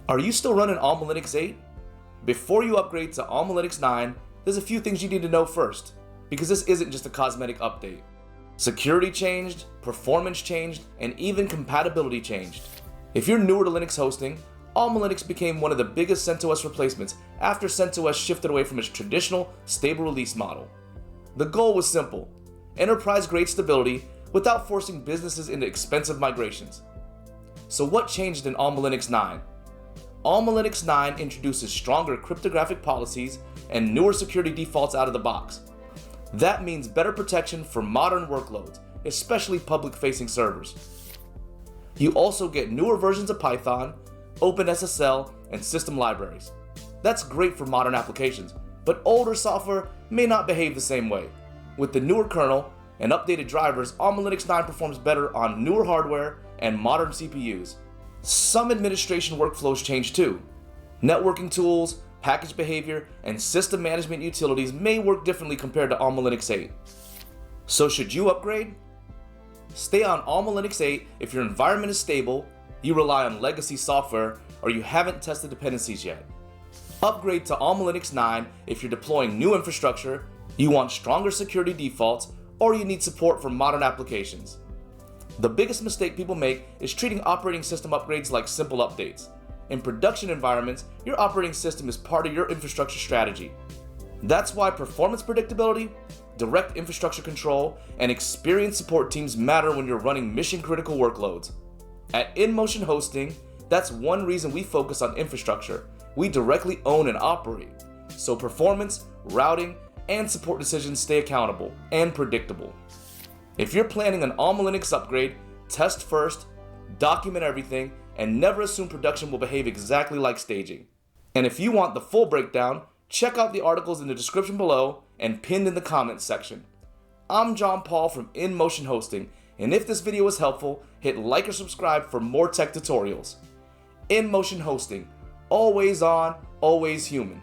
Are you still running AlmaLinux 8? Before you upgrade to AlmaLinux 9, there's a few things you need to know first, because this isn't just a cosmetic update. Security changed, performance changed, and even compatibility changed. If you're newer to Linux hosting, AlmaLinux became one of the biggest CentOS replacements after CentOS shifted away from its traditional stable release model. The goal was simple: enterprise-grade stability without forcing businesses into expensive migrations. So what changed in AlmaLinux 9? AlmaLinux 9 introduces stronger cryptographic policies and newer security defaults out of the box. That means better protection for modern workloads, especially public-facing servers. You also get newer versions of Python, OpenSSL, and system libraries. That's great for modern applications, but older software may not behave the same way. With the newer kernel and updated drivers, AlmaLinux 9 performs better on newer hardware and modern CPUs. Some administration workflows change too. Networking tools, package behavior, and system management utilities may work differently compared to AlmaLinux 8. So should you upgrade? Stay on AlmaLinux 8 if your environment is stable, you rely on legacy software, or you haven't tested dependencies yet. Upgrade to AlmaLinux 9 if you're deploying new infrastructure, you want stronger security defaults, or you need support for modern applications. The biggest mistake people make is treating operating system upgrades like simple updates. In production environments, your operating system is part of your infrastructure strategy. That's why performance predictability, direct infrastructure control, and experienced support teams matter when you're running mission-critical workloads. At InMotion Hosting, that's one reason we focus on infrastructure. We directly own and operate, so performance, routing, and support decisions stay accountable and predictable. If you're planning an AlmaLinux upgrade, test first, document everything, and never assume production will behave exactly like staging. And if you want the full breakdown, check out the articles in the description below and pinned in the comments section. I'm John Paul from InMotion Hosting, and if this video was helpful, hit like or subscribe for more tech tutorials. InMotion Hosting, always on, always human.